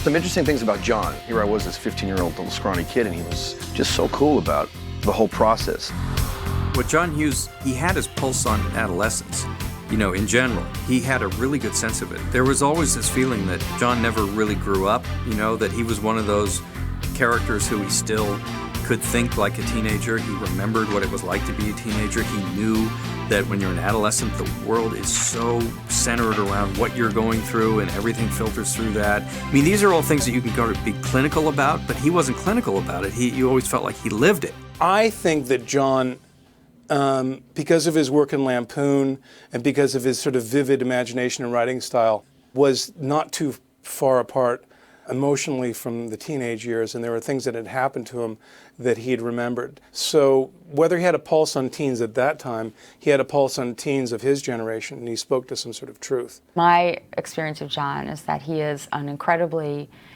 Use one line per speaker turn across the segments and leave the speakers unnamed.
Some interesting things about John. Here I was, this 15-year-old little scrawny kid, and he was just so cool about the whole process.
With John Hughes, he had his pulse on adolescence. You know, in general, he had a really good sense of it. There was always this feeling that John never really grew up, you know, that he was one of those characters who he still could think like a teenager. He remembered what it was like to be a teenager. He knew that when you're an adolescent, the world is so centered around what you're going through and everything filters through that. I mean, these are all things that you can go to be clinical about, but he wasn't clinical about it. You always felt like he lived it.
I think that John, because of his work in Lampoon and because of his sort of vivid imagination and writing style, was not too far apart emotionally from the teenage years, and there were things that had happened to him that he had remembered. So whether he had a pulse on teens at that time, he had a pulse on teens of his generation, and he spoke to some sort of truth.
My experience of John is that he is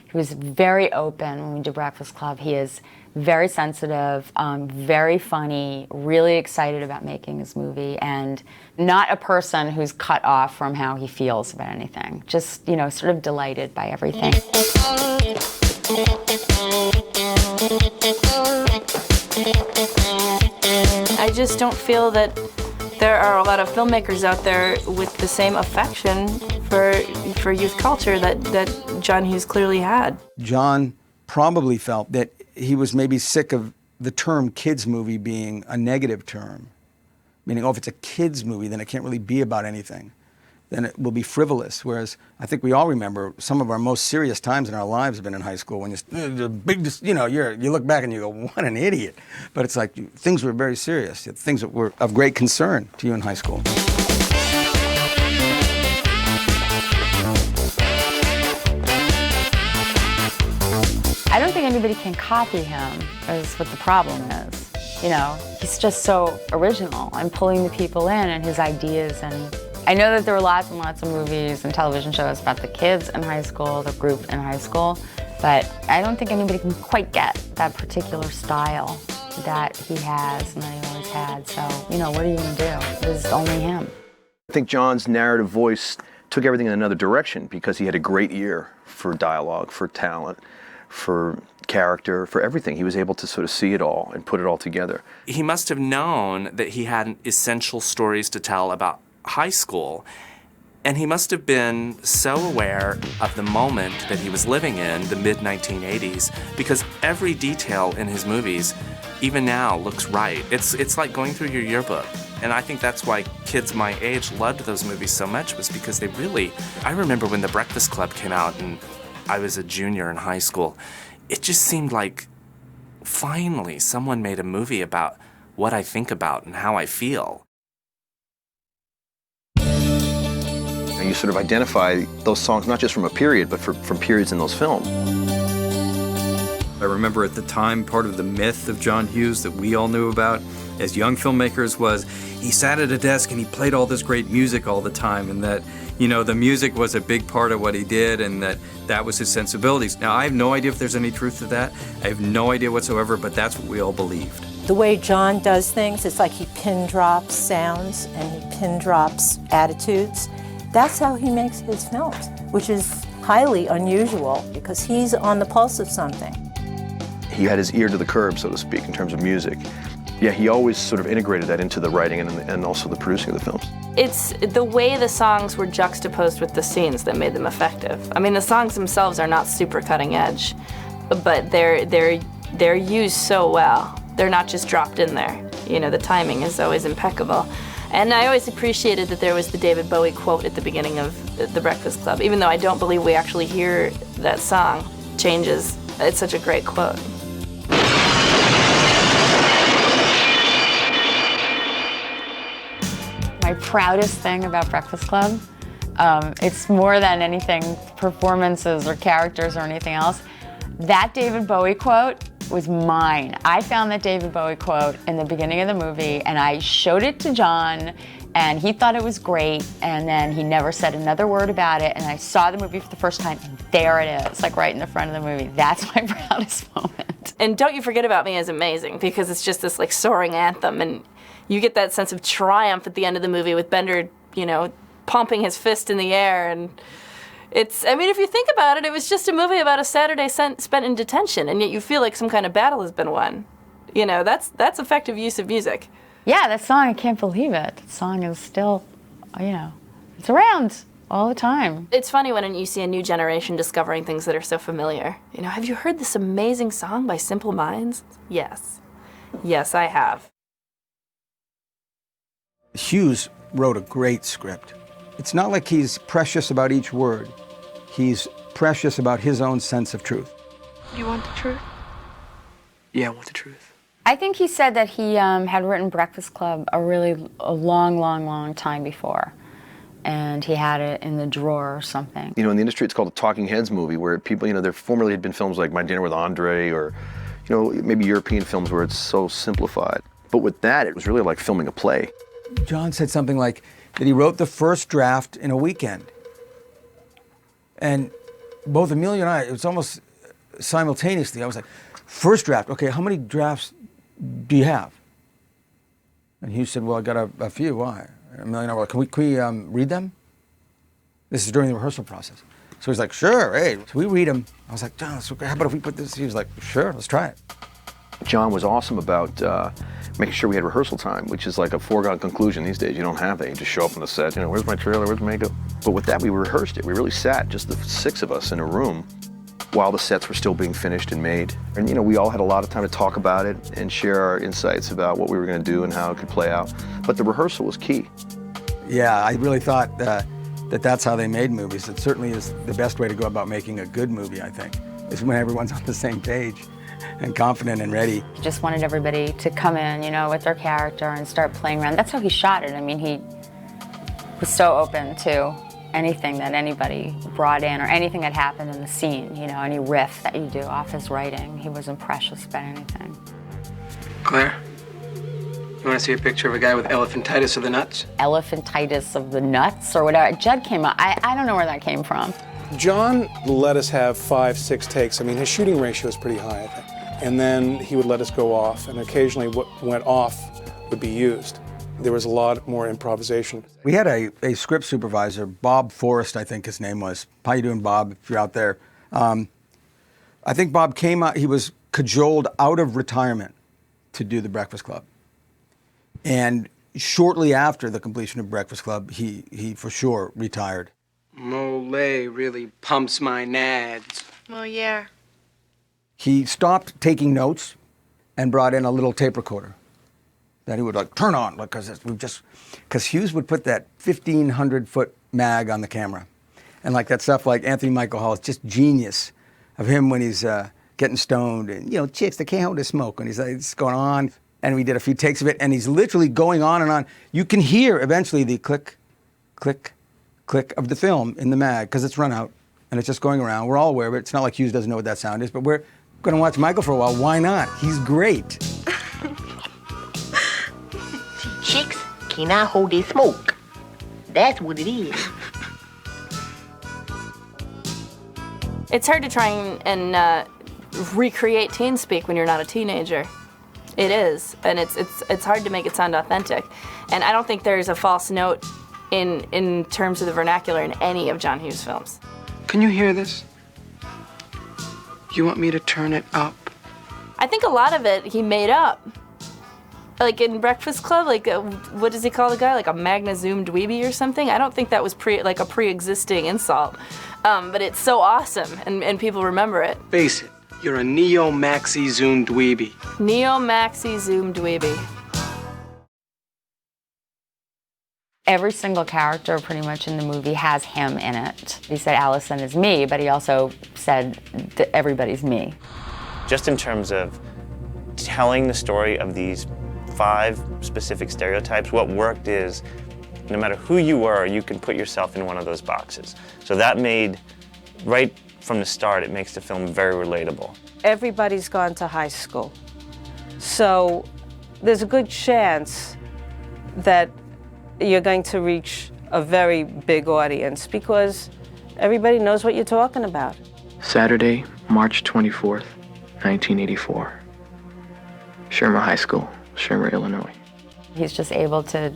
he was very open when we did Breakfast Club. He is very sensitive, very funny, really excited about making his movie, and not a person who's cut off from how he feels about anything. Just, you know, sort of delighted by everything.
I just don't feel that there are a lot of filmmakers out there with the same affection for youth culture that John Hughes clearly had.
John probably felt that he was maybe sick of the term kids movie being a negative term, meaning, oh, if it's a kids movie, then it can't really be about anything. Then it will be frivolous. Whereas I think we all remember some of our most serious times in our lives have been in high school when you look back and you go, what an idiot. But it's like things were very serious, things that were of great concern to you in high school.
I don't think anybody can copy him, is what the problem is. You know, he's just so original and pulling the people in and his ideas. And I know that there were lots and lots of movies and television shows about the kids in high school, the group in high school, but I don't think anybody can quite get that particular style that he has and that he always had. So, you know, what are you going to do? This is only him.
I think John's narrative voice took everything in another direction because he had a great ear for dialogue, for talent, for character, for everything. He was able to sort of see it all and put it all together.
He must have known that he had essential stories to tell about high school, and he must have been so aware of the moment that he was living in, the mid-1980s, because every detail in his movies, even now, looks right. It's like going through your yearbook. And I think that's why kids my age loved those movies so much, was because they really... I remember when The Breakfast Club came out and I was a junior in high school, it just seemed like finally someone made a movie about what I think about and how I feel.
And you sort of identify those songs not just from a period, but from periods in those films.
I remember at the time, part of the myth of John Hughes that we all knew about as young filmmakers was he sat at a desk and he played all this great music all the time, and that, you know, the music was a big part of what he did, and that was his sensibilities. Now, I have no idea if there's any truth to that. I have no idea whatsoever, but that's what we all believed.
The way John does things, it's like he pin drops sounds and he pin drops attitudes. That's how he makes his films, which is highly unusual because he's on the pulse of something.
He had his ear to the curb, so to speak, in terms of music. Yeah, he always sort of integrated that into the writing and also the producing of the films.
It's the way the songs were juxtaposed with the scenes that made them effective. I mean, the songs themselves are not super cutting edge, but they're used so well. They're not just dropped in there. You know, the timing is always impeccable. And I always appreciated that there was the David Bowie quote at the beginning of The Breakfast Club, even though I don't believe we actually hear that song. Changes. It's such a great quote.
My proudest thing about Breakfast Club, it's more than anything, performances or characters or anything else. That David Bowie quote was mine. I found that David Bowie quote in the beginning of the movie, and I showed it to John, and he thought it was great, and then he never said another word about it, and I saw the movie for the first time, and there it is, like right in the front of the movie. That's my proudest moment.
And Don't You Forget About Me is amazing, because it's just this like soaring anthem, and you get that sense of triumph at the end of the movie with Bender, you know, pumping his fist in the air, and I mean, if you think about it, it was just a movie about a Saturday spent in detention, and yet you feel like some kind of battle has been won. You know, that's effective use of music.
Yeah, that song, I can't believe it. That song is still, you know, it's around all the time.
It's funny when you see a new generation discovering things that are so familiar. You know, have you heard this amazing song by Simple Minds? Yes. Yes, I have.
Hughes wrote a great script. It's not like he's precious about each word. He's precious about his own sense of truth.
You want the truth? Yeah, I want the truth.
I think he said that he had written Breakfast Club a long time before. And he had it in the drawer or something.
You know, in the industry, it's called a talking heads movie, where people, you know, there formerly had been films like My Dinner with Andre, or, you know, maybe European films where it's so simplified. But with that, it was really like filming a play.
John said something like that he wrote the first draft in a weekend. And both Amelia and I, it was almost simultaneously. I was like, first draft, okay, how many drafts do you have? And Hughes said, well, I got a few, why? Amelia and I were like, can we read them? This is during the rehearsal process. So he's like, sure, hey. So we read them. I was like, John, how about if we put this? He was like, sure, let's try it.
John was awesome about making sure we had rehearsal time, which is like a foregone conclusion these days. You don't have that. You just show up on the set, you know, where's my trailer, where's my makeup? But with that, we rehearsed it. We really sat, just the 6 of us in a room, while the sets were still being finished and made. And, you know, we all had a lot of time to talk about it and share our insights about what we were going to do and how it could play out. But the rehearsal was key.
Yeah, I really thought that's how they made movies. It certainly is the best way to go about making a good movie, I think, is when everyone's on the same page and confident and ready.
He just wanted everybody to come in, you know, with their character and start playing around. That's how he shot it. I mean, he was so open to anything that anybody brought in or anything that happened in the scene, you know, any riff that you do off his writing. He wasn't precious about anything.
Claire, you want to see a picture of a guy with elephantitis of the nuts?
Elephantitis of the nuts or whatever. Judd came up. I don't know where that came from.
John let us have 5, 6 takes. I mean, his shooting ratio is pretty high, I think. And then he would let us go off, and occasionally what went off would be used. There was a lot more improvisation.
We had a script supervisor, Bob Forrest, I think his name was. How you doing, Bob, if you're out there? I think Bob came out, he was cajoled out of retirement to do The Breakfast Club. And shortly after the completion of Breakfast Club, he for sure retired.
Mole really pumps my nads.
Well, yeah.
He stopped taking notes and brought in a little tape recorder that he would like turn on, because Hughes would put that 1,500-foot mag on the camera, and like that stuff like Anthony Michael Hall, it's just genius of him when he's getting stoned and, you know, chicks, they can't hold a smoke, and he's like, it's going on, and we did a few takes of it, and he's literally going on and on. You can hear eventually the click, click, click of the film in the mag because it's run out and it's just going around. We're all aware of it. It's not like Hughes doesn't know what that sound is, but we're going to watch Michael for a while. Why not? He's great.
Chicks cannot hold their smoke. That's what it is.
It's hard to try and recreate teen speak when you're not a teenager. It is, and it's hard to make it sound authentic. And I don't think there's a false note in terms of the vernacular in any of John Hughes' films.
Can you hear this? You want me to turn it up?
I think a lot of it he made up. Like in Breakfast Club, like what does he call the guy? Like a Magna Zoom dweeby or something? I don't think that was a pre-existing insult. But it's so awesome, and people remember it.
Face it, you're a neo-maxi zoom dweeby.
Neo-maxi Zoom dweeby.
Every single character pretty much in the movie has him in it. He said Allison is me, but he also said that everybody's me.
Just in terms of telling the story of these 5 specific stereotypes, what worked is no matter who you were, you can put yourself in one of those boxes. So that made, right from the start, it makes the film very relatable.
Everybody's gone to high school. So there's a good chance that you're going to reach a very big audience because everybody knows what you're talking about.
Saturday, March 24th, 1984. Shermer High School, Shermer, Illinois.
He's just able to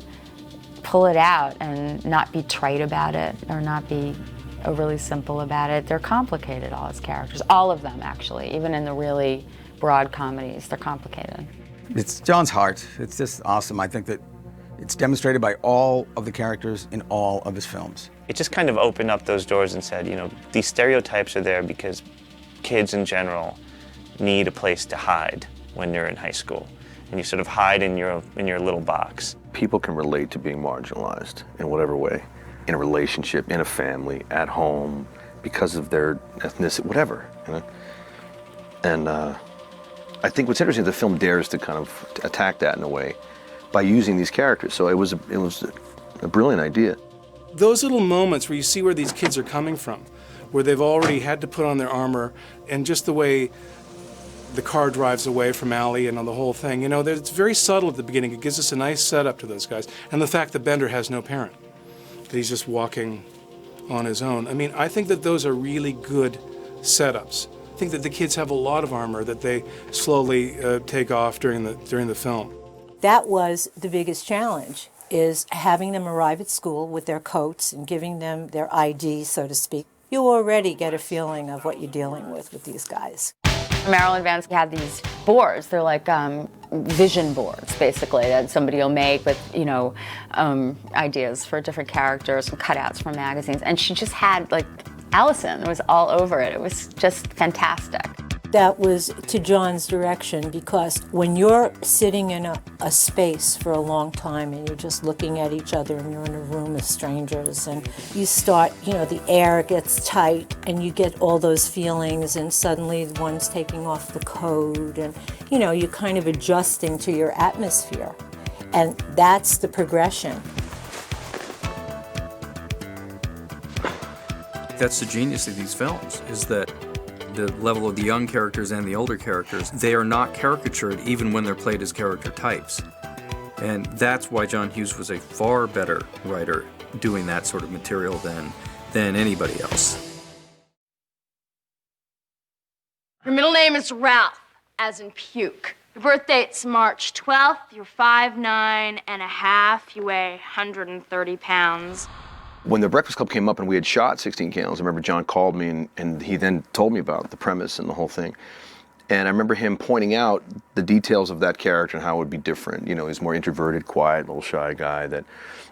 pull it out and not be trite about it or not be overly simple about it. They're complicated, all his characters. All of them, actually. Even in the really broad comedies, they're complicated.
It's John's heart. It's just awesome. I think that it's demonstrated by all of the characters in all of his films.
It just kind of opened up those doors and said, you know, these stereotypes are there because kids in general need a place to hide when they're in high school. And you sort of hide in your little box.
People can relate to being marginalized in whatever way, in a relationship, in a family, at home, because of their ethnicity, whatever. You know? And I think what's interesting is the film dares to kind of attack that in a way by using these characters. So it was a brilliant idea.
Those little moments where you see where these kids are coming from, where they've already had to put on their armor, and just the way the car drives away from Allie and on the whole thing, you know, it's very subtle at the beginning. It gives us a nice setup to those guys. And the fact that Bender has no parent, that he's just walking on his own. I mean, I think that those are really good setups. I think that the kids have a lot of armor that they slowly take off during the film.
That was the biggest challenge, is having them arrive at school with their coats and giving them their ID, so to speak. You already get a feeling of what you're dealing with these guys.
Marilyn Vance had these boards. They're like vision boards, basically, that somebody will make with, you know, ideas for different characters and cutouts from magazines. And she just had, like, Allison was all over it. It was just fantastic.
That was to John's direction, because when you're sitting in a space for a long time and you're just looking at each other and you're in a room of strangers and you start, you know, the air gets tight and you get all those feelings, and suddenly one's taking off the coat and, you know, you're kind of adjusting to your atmosphere. And that's the progression.
That's the genius of these films, is that the level of the young characters and the older characters, they are not caricatured even when they're played as character types. And that's why John Hughes was a far better writer doing that sort of material than anybody else.
Your middle name is Ralph, as in puke. Your birth date's March 12th. You're 5'9½". You weigh 130 pounds.
When the Breakfast Club came up and we had shot 16 Candles, I remember John called me and he then told me about the premise and the whole thing. And I remember him pointing out the details of that character and how it would be different. You know, he's more introverted, quiet, little shy guy that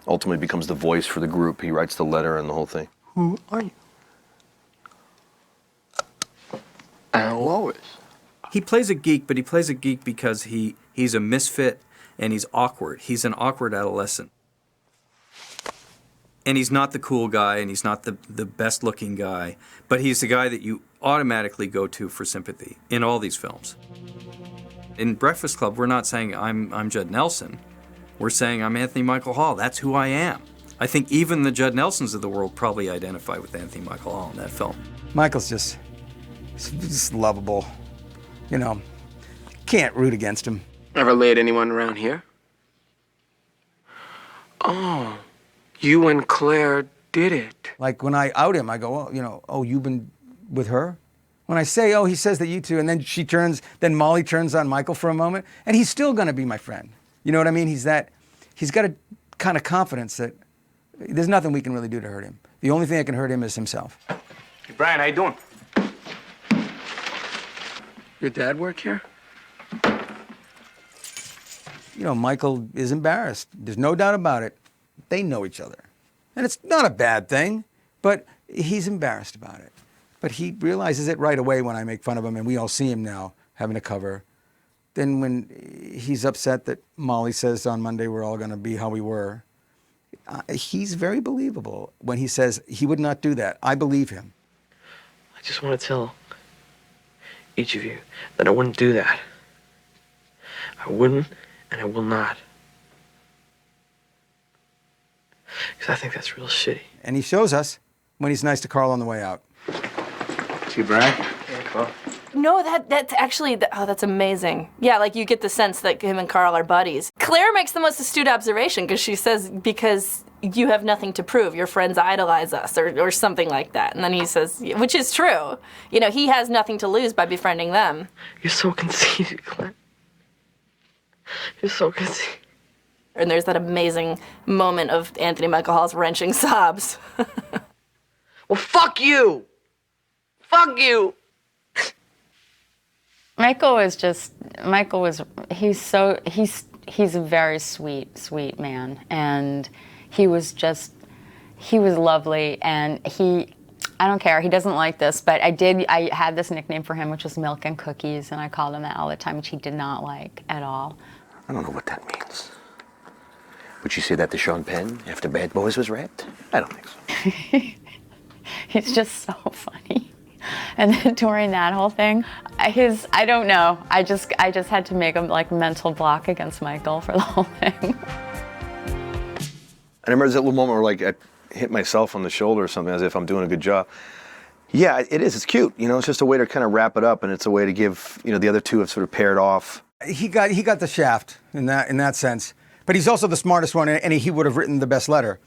ultimately becomes the voice for the group. He writes the letter and the whole thing.
Who are you? Al Lois.
He plays a geek, but he plays a geek because he's a misfit and he's awkward. He's an awkward adolescent. And he's not the cool guy, and he's not the best-looking guy, but he's the guy that you automatically go to for sympathy in all these films. In Breakfast Club, we're not saying I'm Judd Nelson. We're saying I'm Anthony Michael Hall. That's who I am. I think even the Judd Nelsons of the world probably identify with Anthony Michael Hall in that film.
Michael's just lovable. You know, can't root against him.
Ever laid anyone around here? Oh. You and Claire did it.
Like when I out him, I go, oh, you know, oh, you've been with her? When I say, oh, he says that you two, and then then Molly turns on Michael for a moment, and he's still gonna be my friend. You know what I mean? He's got a kind of confidence that there's nothing we can really do to hurt him. The only thing that can hurt him is himself.
Hey, Brian, how you doing? Your dad work here?
You know, Michael is embarrassed. There's no doubt about it. They know each other. And it's not a bad thing, but he's embarrassed about it. But he realizes it right away when I make fun of him, and we all see him now having a cover. Then when he's upset that Molly says on Monday we're all going to be how we were, he's very believable when he says he would not do that. I believe him.
I just want to tell each of you that I wouldn't do that. I wouldn't, and I will not. Because I think that's real shitty.
And he shows us when he's nice to Carl on the way out.
See, Brian? Yeah, Carl.
No, that's actually, that's amazing. Yeah, like you get the sense that him and Carl are buddies. Claire makes the most astute observation because she says, because you have nothing to prove, your friends idolize us or something like that. And then he says, which is true. You know, he has nothing to lose by befriending them.
You're so conceited, Clint. You're so conceited.
And there's that amazing moment of Anthony Michael Hall's wrenching sobs.
Well, fuck you! Fuck you!
He's a very sweet man. And he was lovely. And I don't care, he doesn't like this, but I had this nickname for him, which was Milk and Cookies, and I called him that all the time, which he did not like at all.
I don't know what that means. Would you say that to Sean Penn after Bad Boys was wrapped? I don't think so.
He's just so funny. And then during that whole thing, I don't know. I just had to make a mental block against Michael for the whole thing.
I remember that little moment where I hit myself on the shoulder or something as if I'm doing a good job. Yeah, it is. It's cute. It's just a way to kind of wrap it up, and it's a way to give, the other two have sort of paired off.
He got the shaft in that sense. But he's also the smartest one, and he would have written the best letter.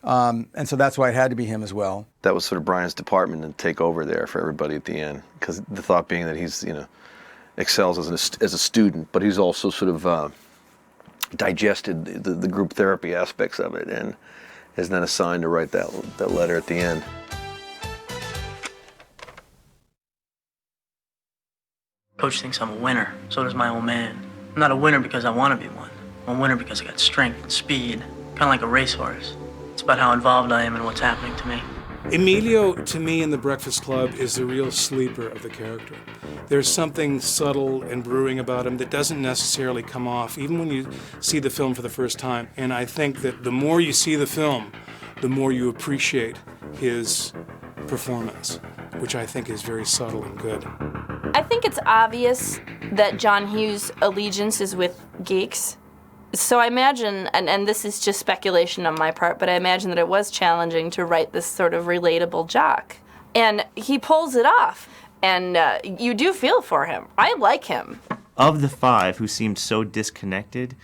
And so that's why it had to be him as well.
That was sort of Brian's department to take over there for everybody at the end, because the thought being that he's, excels as a student, but he's also sort of digested the group therapy aspects of it and is then assigned to write that letter at the end.
Coach thinks I'm a winner. So does my old man. I'm not a winner because I want to be one. I'm a winner because I got strength and speed, kind of like a racehorse. It's about how involved I am in what's happening to me.
Emilio, to me, in The Breakfast Club, is the real sleeper of the character. There's something subtle and brewing about him that doesn't necessarily come off, even when you see the film for the first time. And I think that the more you see the film, the more you appreciate his performance, which I think is very subtle and good.
I think it's obvious that John Hughes' allegiance is with geeks. So I imagine, and this is just speculation on my part, but I imagine that it was challenging to write this sort of relatable jock. And he pulls it off, and you do feel for him. I like him.
Of the five who seemed so disconnected,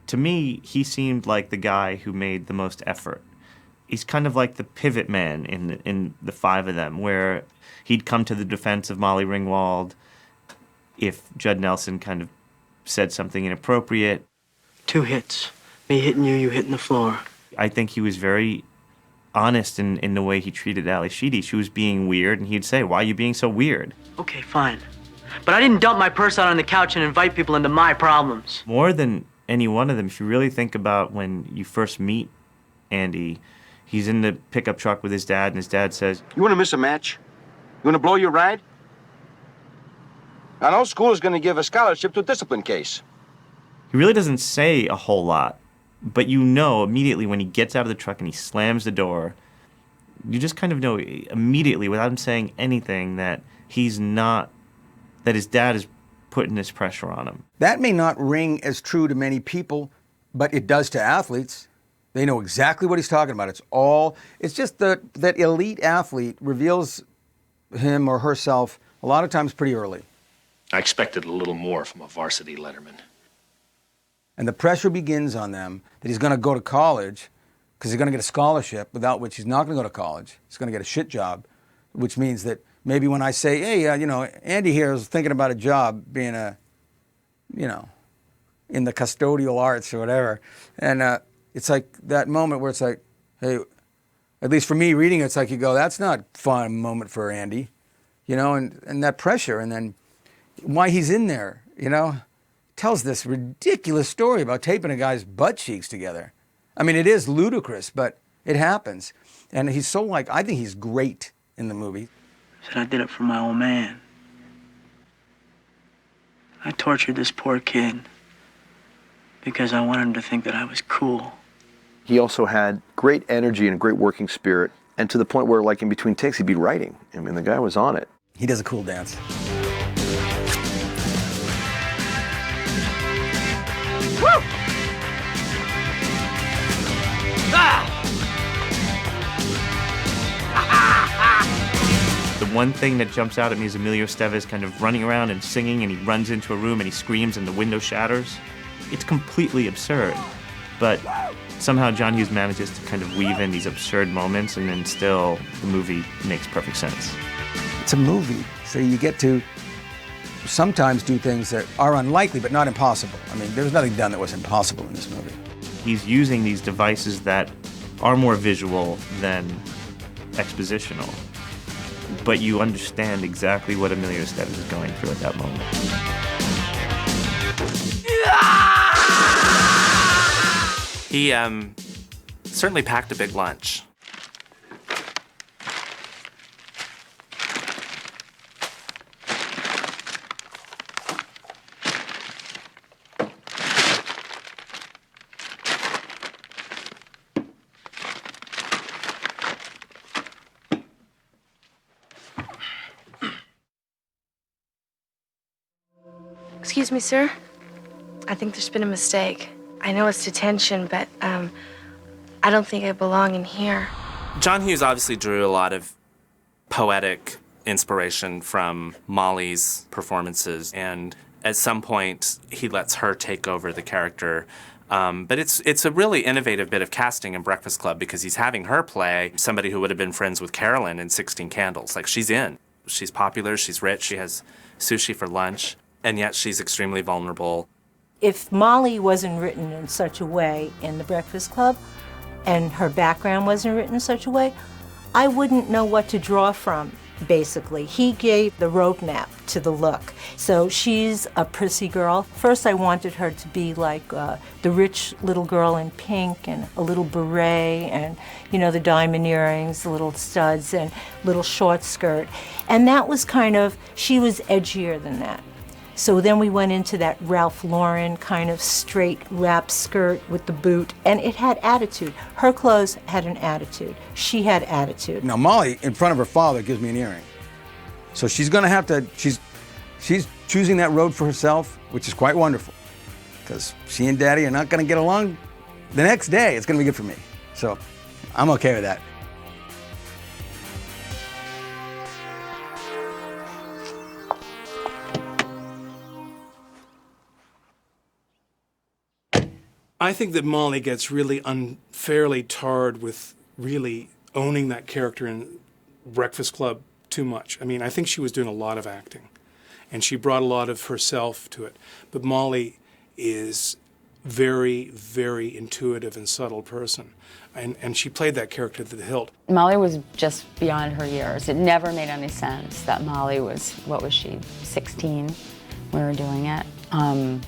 to me, he seemed like the guy who made the most effort. He's kind of like the pivot man in the five of them, where he'd come to the defense of Molly Ringwald if Judd Nelson kind of said something inappropriate.
2 hits. Me hitting you, you hitting the floor.
I think he was very honest in the way he treated Ally Sheedy. She was being weird, and he'd say, "Why are you being so weird?"
Okay, fine. But I didn't dump my purse out on the couch and invite people into my problems.
More than any one of them, if you really think about when you first meet Andy, he's in the pickup truck with his dad, and his dad says,
"You want to miss a match? You want to blow your ride? I know school is going to give a scholarship to a discipline case."
He really doesn't say a whole lot, but you know immediately when he gets out of the truck and he slams the door, you just kind of know immediately without him saying anything that he's not, that his dad is putting this pressure on him.
That may not ring as true to many people, but it does to athletes. They know exactly what he's talking about. It's just that elite athlete reveals him or herself a lot of times pretty early.
I expected a little more from a varsity letterman.
And the pressure begins on them that he's going to go to college because he's going to get a scholarship, without which he's not going to go to college. He's going to get a shit job, which means that maybe when I say, hey, Andy here is thinking about a job being in the custodial arts or whatever. And it's like that moment where it's like, hey, at least for me reading it, it's like you go, that's not a fun moment for Andy, and that pressure. And then why he's in there, tells this ridiculous story about taping a guy's butt cheeks together. I mean, it is ludicrous, but it happens. And he's so I think he's great in the movie.
Said I did it for my old man. I tortured this poor kid because I wanted him to think that I was cool.
He also had great energy and a great working spirit, and to the point where, in between takes, he'd be writing. I mean, the guy was on it.
He does a cool dance.
Woo!
The one thing that jumps out at me is Emilio Estevez kind of running around and singing, and he runs into a room and he screams and the window shatters. It's completely absurd, but somehow John Hughes manages to kind of weave in these absurd moments, and then still the movie makes perfect sense.
It's a movie, so you get to sometimes do things that are unlikely but not impossible. I mean, there was nothing done that was impossible in this movie.
He's using these devices that are more visual than expositional. But you understand exactly what Emilio Estevez is going through at that moment.
He certainly packed a big lunch.
Excuse me, sir. I think there's been a mistake. I know it's detention, but I don't think I belong in here.
John Hughes obviously drew a lot of poetic inspiration from Molly's performances, and at some point he lets her take over the character. But it's a really innovative bit of casting in Breakfast Club because he's having her play somebody who would have been friends with Carolyn in 16 Candles. Like, she's in. She's popular, she's rich, she has sushi for lunch, and yet she's extremely vulnerable.
If Molly wasn't written in such a way in The Breakfast Club, and her background wasn't written in such a way, I wouldn't know what to draw from, basically. He gave the roadmap to the look. So she's a prissy girl. First I wanted her to be like the rich little girl in pink and a little beret and, you know, the diamond earrings, the little studs and little short skirt. And that was kind of, she was edgier than that. So then we went into that Ralph Lauren kind of straight wrap skirt with the boot, and it had attitude. Her clothes had an attitude. She had attitude.
Now, Molly, in front of her father, gives me an earring. So she's going to have to, she's choosing that road for herself, which is quite wonderful, because she and Daddy are not going to get along the next day. It's going to be good for me. So I'm okay with that.
I think that Molly gets really unfairly tarred with really owning that character in Breakfast Club too much. I mean, I think she was doing a lot of acting, and she brought a lot of herself to it. But Molly is very, very intuitive and subtle person, and she played that character to the hilt.
Molly was just beyond her years. It never made any sense that Molly was, what was she, 16 when we were doing it? Molly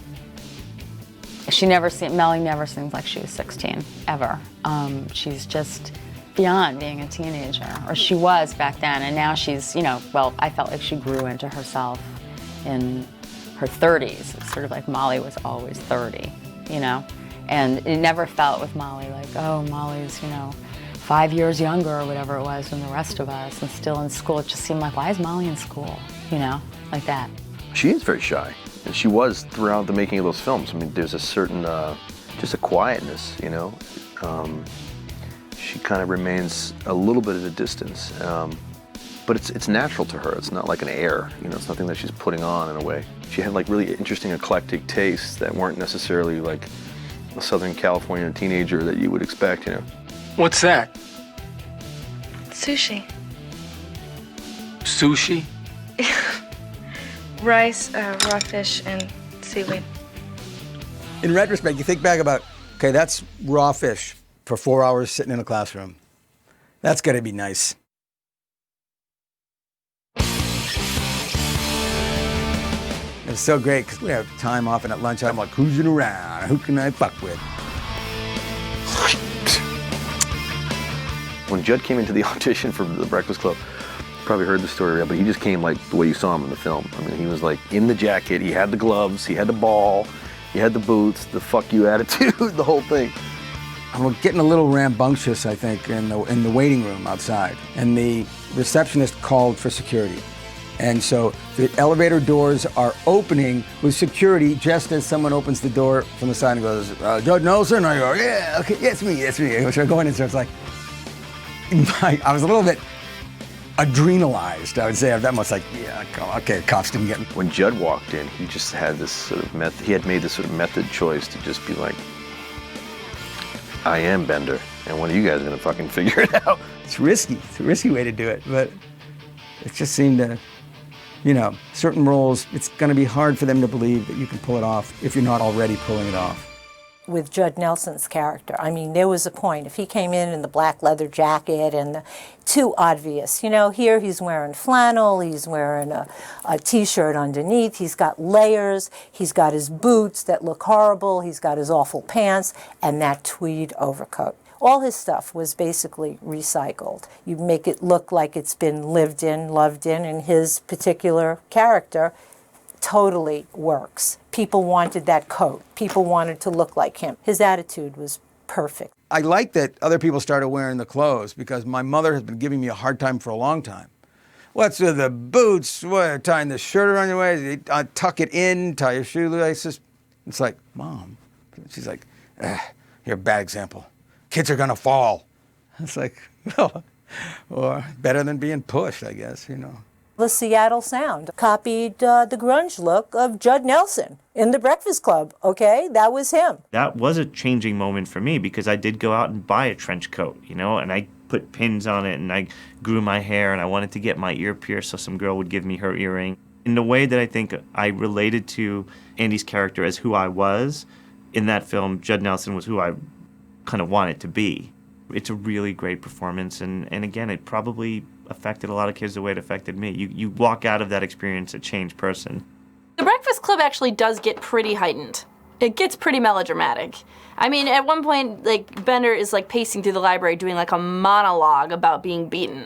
never seems like she was 16, ever. She's just beyond being a teenager, or she was back then, and now she's, you know, well, I felt like she grew into herself in her 30s. It's sort of like Molly was always 30, you know? And it never felt with Molly like, oh, Molly's, you know, 5 years younger or whatever it was than the rest of us and still in school. It just seemed like, why is Molly in school, you know, like that.
She is very shy. And she was throughout the making of those films. I mean, there's a certain, just a quietness, you know. She kind of remains a little bit at a distance, but it's natural to her. It's not like an air, you know. It's nothing that she's putting on in a way. She had like really interesting eclectic tastes that weren't necessarily like a Southern California teenager that you would expect, you know.
What's that?
Sushi.
Sushi?
Rice, raw fish, and seaweed.
In retrospect, you think back about, okay, that's raw fish for 4 hours sitting in a classroom. That's got to be nice. It was so great because we have time off, and at lunch I'm like, who's in around? Who can I fuck with?
When Judd came into the audition for The Breakfast Club, probably heard the story, but he just came like the way you saw him in the film. I mean, he was like in the jacket, he had the gloves, he had the ball, he had the boots, the fuck you attitude, the whole thing.
I'm getting a little rambunctious, I think, in the waiting room outside. And the receptionist called for security. And so the elevator doors are opening with security just as someone opens the door from the side and goes, Judd Nelson? And I go, yeah, okay, yeah, it's me. So I go in and so it's like, I was a little bit adrenalized, I would say. That much like, yeah, okay, cops didn't get me.
When Judd walked in, he just had this sort of he had made this sort of method choice to just be like, I am Bender, and one of you guys are gonna fucking figure it out.
It's risky. It's a risky way to do it, but it just seemed to, you know, certain roles, it's gonna be hard for them to believe that you can pull it off if you're not already pulling it off.
with Judd Nelson's character. I mean, there was a point. If he came in the black leather jacket and too obvious. You know, here he's wearing flannel, he's wearing a T-shirt underneath, he's got layers, he's got his boots that look horrible, he's got his awful pants, and that tweed overcoat. All his stuff was basically recycled. You make it look like it's been lived in, loved in, and his particular character totally works. People wanted that coat. People wanted to look like him. His attitude was perfect.
I like that other people started wearing the clothes because my mother has been giving me a hard time for a long time. What's with the boots? What, tying the shirt around your waist? Tuck it in, tie your shoelaces. It's like, Mom. She's like, you're a bad example. Kids are gonna fall. It's like, well, or better than being pushed, I guess, you know.
The Seattle Sound copied the grunge look of Judd Nelson in The Breakfast Club, okay? That was him.
That was a changing moment for me because I did go out and buy a trench coat, you know, and I put pins on it and I grew my hair and I wanted to get my ear pierced so some girl would give me her earring. In the way that I think I related to Andy's character as who I was, in that film, Judd Nelson was who I kind of wanted to be. It's a really great performance, and again, it probably affected a lot of kids the way it affected me. You walk out of that experience a changed person.
The Breakfast Club actually does get pretty heightened. It gets pretty melodramatic. I mean, at one point, like, Bender is like pacing through the library doing like a monologue about being beaten.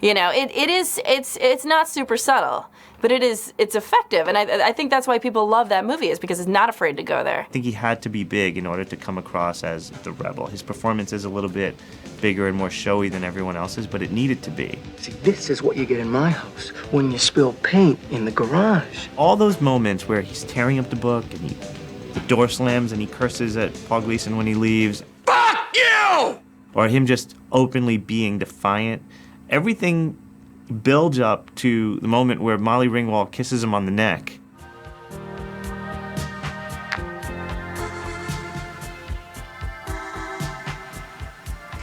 You know, it's not super subtle, but it's effective, and I think that's why people love that movie, is because it's not afraid to go there.
I think he had to be big in order to come across as the rebel. His performance is a little bit bigger and more showy than everyone else's, but it needed to be.
See, this is what you get in my house when you spill paint in the garage.
All those moments where he's tearing up the book and the door slams and he curses at Paul Gleason when he leaves. Fuck you! Or him just openly being defiant. Everything builds up to the moment where Molly Ringwald kisses him on the neck.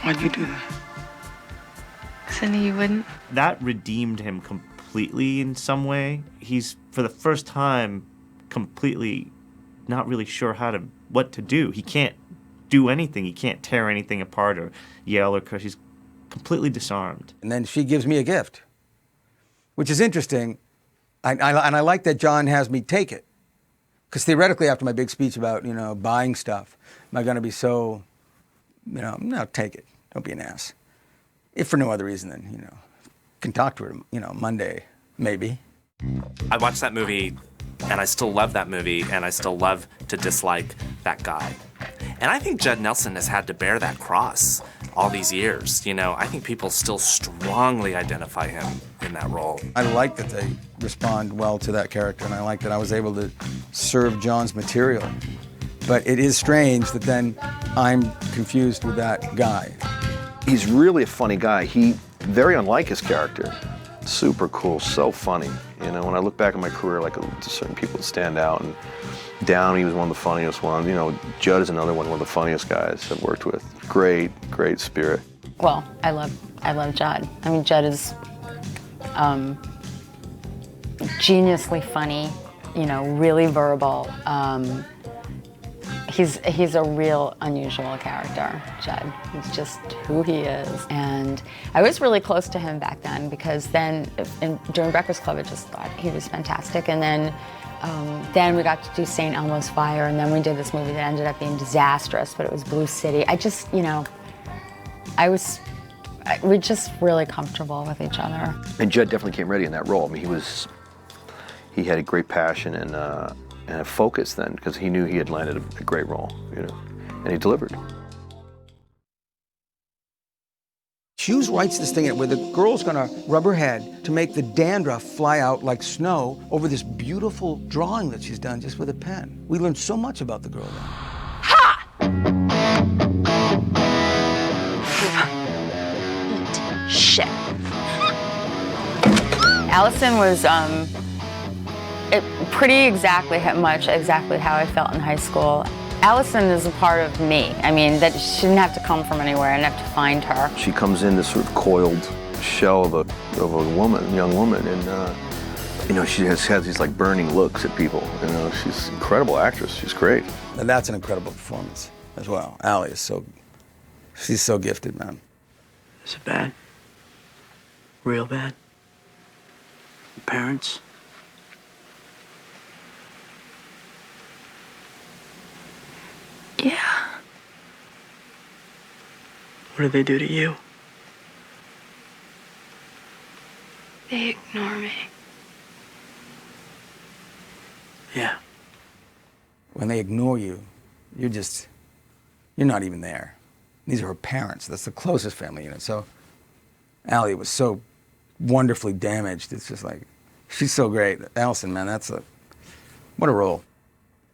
Why'd you do that?
Because I knew you wouldn't.
That redeemed him completely in some way. He's, for the first time, completely not really sure what to do. He can't do anything. He can't tear anything apart or yell or curse. He's completely disarmed.
And then she gives me a gift, which is interesting. And I like that John has me take it. Because theoretically, after my big speech about, you know, buying stuff, am I going to be so, you know, no, take it. Don't be an ass. If for no other reason than, you know, can talk to her, you know, Monday, maybe.
I watched that movie, and I still love that movie, and I still love to dislike that guy. And I think Judd Nelson has had to bear that cross all these years. You know, I think people still strongly identify him in that role.
I like that they respond well to that character, and I like that I was able to serve John's material. But it is strange that then I'm confused with that guy.
He's really a funny guy. He, very unlike his character. Super cool, so funny. You know, when I look back at my career, like certain people stand out, and Downey was one of the funniest ones. You know, Judd is another one of the funniest guys I've worked with. Great, great spirit.
Well, I love Judd. I mean, Judd is geniusly funny, you know, really verbal. He's a real unusual character, Judd. He's just who he is. And I was really close to him back then because then during Breakfast Club, I just thought he was fantastic. And then we got to do St. Elmo's Fire, and then we did this movie that ended up being disastrous, but it was Blue City. I just, you know, we're just really comfortable with each other.
And Judd definitely came ready in that role. I mean, he had a great passion and a focus then, because he knew he had landed a great role, you know, and he delivered.
Hughes writes this thing where the girl's gonna rub her head to make the dandruff fly out like snow over this beautiful drawing that she's done just with a pen. We learned so much about the girl then.
Ha! Eat shit.
Allison was pretty exactly how I felt in high school. Allison is a part of me. I mean, that she didn't have to come from anywhere. I didn't have to find her.
She comes in this sort of coiled shell of a woman, young woman, and You know, she has these like burning looks at people. You know, she's an incredible actress. She's great.
And that's an incredible performance as well. Allie is she's so gifted, man.
Is it bad? Real bad? Parents?
Yeah.
What did they do to you?
They ignore me.
Yeah.
When they ignore you, you're not even there. These are her parents. That's the closest family unit. So Allie was so wonderfully damaged. It's just like, she's so great. Allison, man, what a role.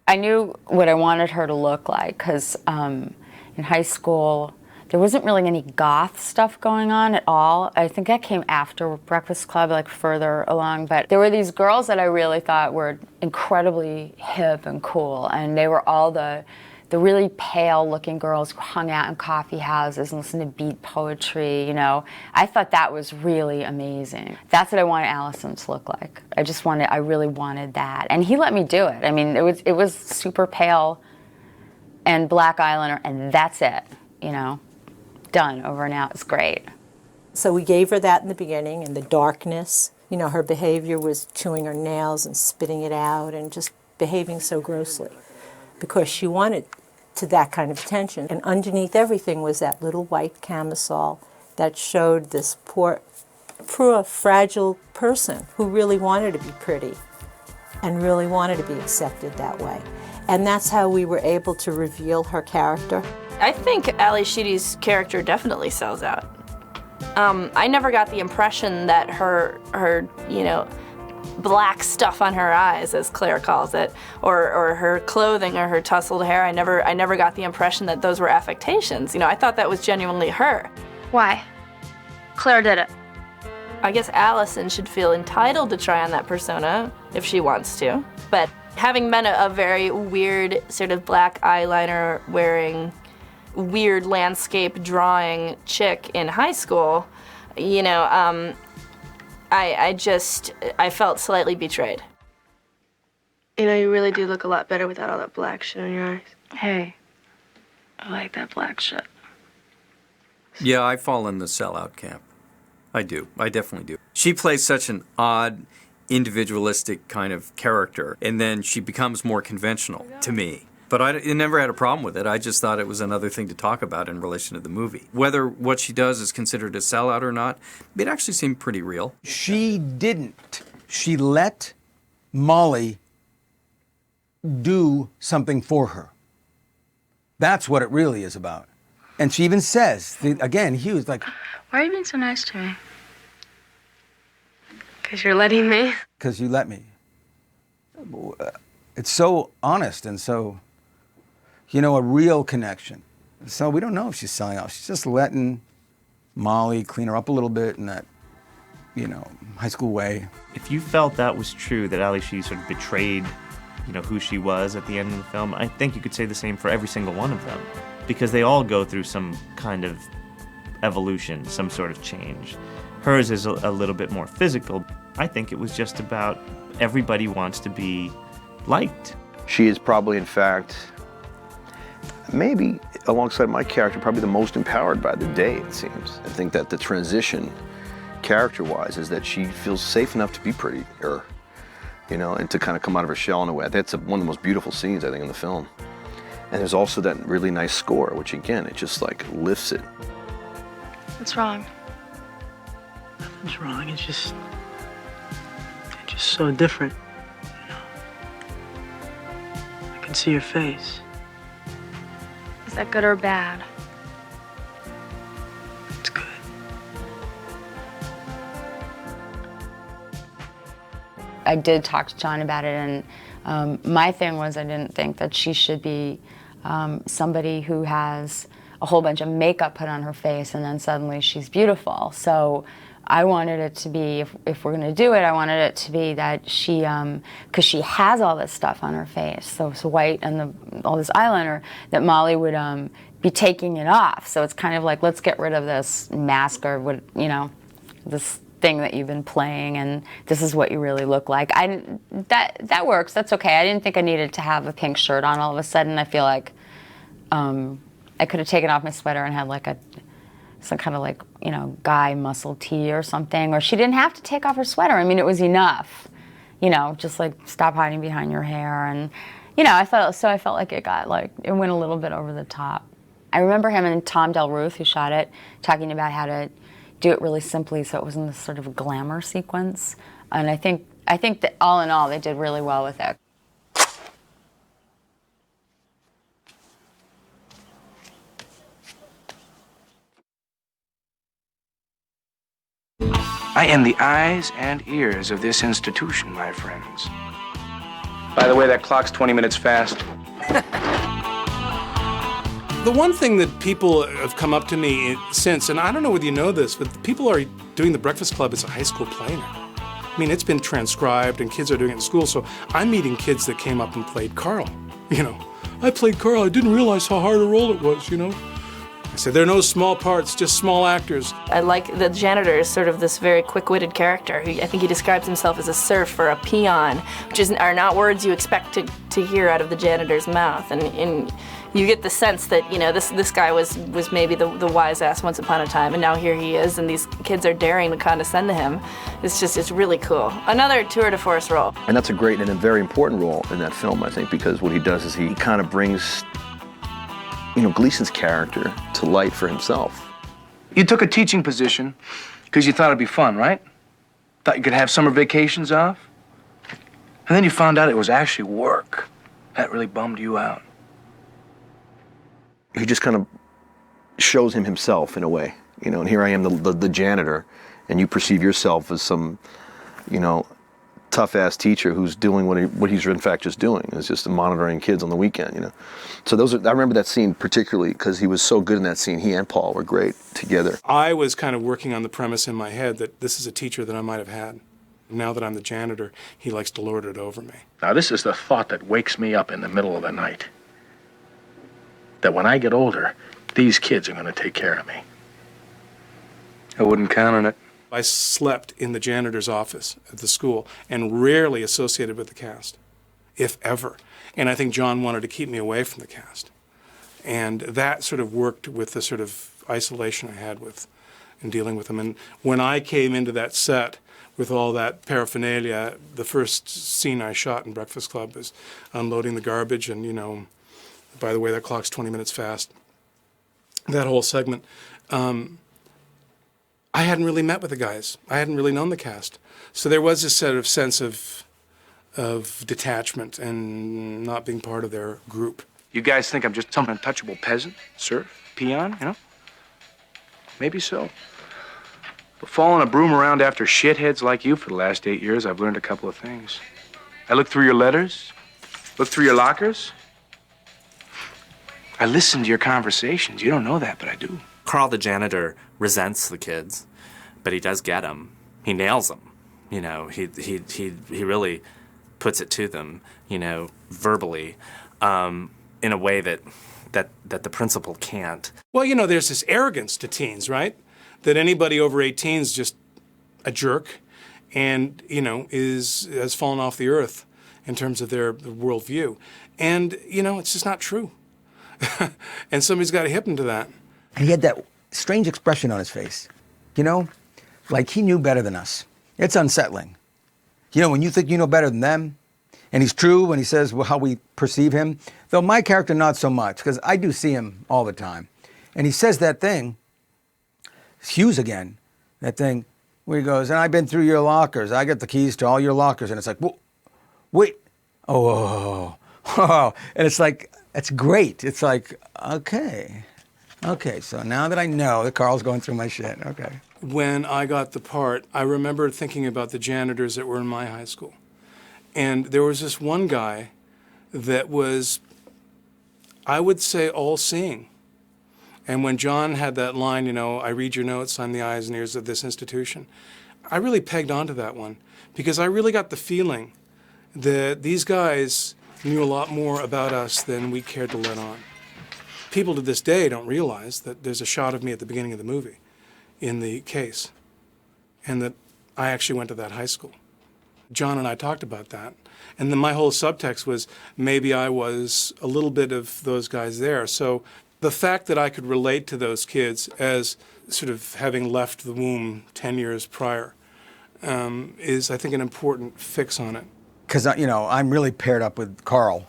I knew what I wanted her to look like because in high school, there wasn't really any goth stuff going on at all. I think that came after Breakfast Club, like further along. But there were these girls that I really thought were incredibly hip and cool. And they were all the really pale-looking girls who hung out in coffee houses and listened to beat poetry, you know. I thought that was really amazing. That's what I wanted Allison to look like. I really wanted that. And he let me do it. I mean, it was super pale and black eyeliner, and that's it, you know. Done, over and out. It's great.
So we gave her that in the beginning, and the darkness. You know, her behavior was chewing her nails and spitting it out and just behaving so grossly because she wanted to that kind of attention. And underneath everything was that little white camisole that showed this poor, fragile person who really wanted to be pretty and really wanted to be accepted that way. And that's how we were able to reveal her character.
I think Ali Sheedy's character definitely sells out. I never got the impression that her black stuff on her eyes, as Claire calls it, or her clothing or her tousled hair, I never got the impression that those were affectations. You know, I thought that was genuinely her.
Why? Claire did it.
I guess Allison should feel entitled to try on that persona if she wants to. But having been a very weird sort of black eyeliner wearing weird landscape drawing chick in high school, you know, I felt slightly betrayed.
You know, you really do look a lot better without all that black shit in your eyes. Hey, I like that black shit.
Yeah, I fall in the sellout camp. I do. I definitely do. She plays such an odd, individualistic kind of character, and then she becomes more conventional to me. But I never had a problem with it. I just thought it was another thing to talk about in relation to the movie. Whether what she does is considered a sellout or not, it actually seemed pretty real.
She didn't. She let Molly do something for her. That's what it really is about. And she even says, again, he was like,
Why are you being so nice to me? Because you're letting me.
Because you let me. It's so honest and so, you know, a real connection. So we don't know if she's selling out. She's just letting Molly clean her up a little bit in that, you know, high school way.
If you felt that was true, that Ali Sheedy sort of betrayed, you know, who she was at the end of the film, I think you could say the same for every single one of them, because they all go through some kind of evolution, some sort of change. Hers is a little bit more physical. I think it was just about everybody wants to be liked.
She is probably, in fact, maybe alongside my character, probably the most empowered by the day, it seems. I think that the transition, character-wise, is that she feels safe enough to be prettier, you know, and to kind of come out of her shell in a way. That's one of the most beautiful scenes, I think, in the film. And there's also that really nice score, which, again, it just, like, lifts it.
What's wrong?
Nothing's wrong. It's just so different. You know? I can see your face.
Is that good or bad?
It's good.
I did talk to John about it, and my thing was I didn't think that she should be somebody who has a whole bunch of makeup put on her face and then suddenly she's beautiful. So I wanted it to be, if we're going to do it, I wanted it to be that she, because she has all this stuff on her face, so it's white and all this eyeliner, that Molly would be taking it off. So it's kind of like, let's get rid of this mask or what, you know, this thing that you've been playing, and this is what you really look like. That works. That's okay. I didn't think I needed to have a pink shirt on all of a sudden. I feel like I could have taken off my sweater and had like some kind of like, you know, guy muscle tee or something, or she didn't have to take off her sweater. I mean, it was enough, you know, just like stop hiding behind your hair. And, you know, I felt like it went a little bit over the top. I remember him and Tom Del Ruth, who shot it, talking about how to do it really simply so it wasn't this sort of glamour sequence. And I think that all in all, they did really well with it.
I am the eyes and ears of this institution, my friends. By the way, that clock's 20 minutes fast.
The one thing that people have come up to me since, and I don't know whether you know this, but people are doing The Breakfast Club as a high school play now. I mean, it's been transcribed and kids are doing it in school, so I'm meeting kids that came up and played Carl. You know, I played Carl, I didn't realize how hard a role it was, you know. I said, there are no small parts, just small actors.
I like the janitor is sort of this very quick-witted character. I think he describes himself as a serf or a peon, which are not words you expect to hear out of the janitor's mouth. And you get the sense that, you know, this guy was maybe the wise ass once upon a time, and now here he is, and these kids are daring to condescend to him. It's really cool. Another tour de force role.
And that's a great and a very important role in that film, I think, because what he does is he kind of brings, you know, Gleason's character to light for himself.
You took a teaching position because you thought it'd be fun, right? Thought you could have summer vacations off? And then you found out it was actually work. That really bummed you out.
He just kind of shows himself in a way, you know, and here I am, the janitor, and you perceive yourself as some, you know, tough-ass teacher who's doing what he's in fact just doing, is just monitoring kids on the weekend, you know. So I remember that scene particularly because he was so good in that scene. He and Paul were great together.
I was kind of working on the premise in my head that this is a teacher that I might have had. Now that I'm the janitor, he likes to lord it over me.
Now, this is the thought that wakes me up in the middle of the night. That when I get older, these kids are going to take care of me.
I wouldn't count on it.
I slept in the janitor's office at the school and rarely associated with the cast, if ever. And I think John wanted to keep me away from the cast. And that sort of worked with the sort of isolation I had in dealing with them. And when I came into that set with all that paraphernalia, the first scene I shot in Breakfast Club was unloading the garbage and, you know, by the way, that clock's 20 minutes fast. That whole segment. I hadn't really met with the guys. I hadn't really known the cast. So there was this sort of sense of detachment and not being part of their group.
You guys think I'm just some untouchable peasant, serf, peon, you know? Maybe so. But following a broom around after shitheads like you for the last 8 years, I've learned a couple of things. I looked through your letters, looked through your lockers. I listened to your conversations. You don't know that, but I do.
Carl the janitor resents the kids, but he does get them. He nails them. You know, he really puts it to them, you know, verbally, in a way that the principal can't.
Well, you know, there's this arrogance to teens, right? That anybody over 18 is just a jerk and, you know, has fallen off the earth in terms of their worldview. And, you know, it's just not true. And somebody's got to hip him to that.
And he had that strange expression on his face, you know, like he knew better than us. It's unsettling. You know, when you think you know better than them, and he's true when he says how we perceive him, though my character not so much, because I do see him all the time. And he says that thing, it's Hughes again, that thing where he goes, and I've been through your lockers. I got the keys to all your lockers. And it's like, wait, oh. And it's like, it's great. It's like, okay, so now that I know that Carl's going through my shit, okay.
When I got the part, I remember thinking about the janitors that were in my high school. And there was this one guy that was, I would say, all-seeing. And when John had that line, you know, I read your notes, I'm the eyes and ears of this institution, I really pegged onto that one because I really got the feeling that these guys knew a lot more about us than we cared to let on. People to this day don't realize that there's a shot of me at the beginning of the movie in the case, and that I actually went to that high school. John and I talked about that. And then my whole subtext was maybe I was a little bit of those guys there. So the fact that I could relate to those kids as sort of having left the womb 10 years prior is, I think, an important fix on it.
Because, I'm really paired up with Carl.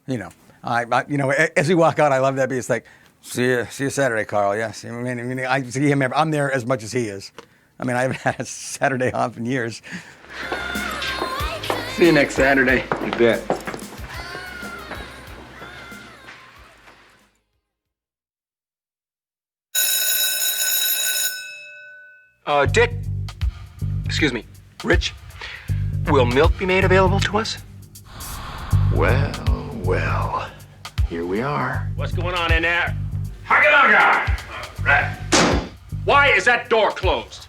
As we walk out, I love that. It's like, see you Saturday, Carl. Yes. I see him. I'm there as much as he is. I haven't had a Saturday off in years.
See you next Saturday.
You bet. Dick. Excuse me. Rich. Will milk be made available to us?
Well, here we are. What's going on in there? Hugga-dugga! Right. Why is that door closed?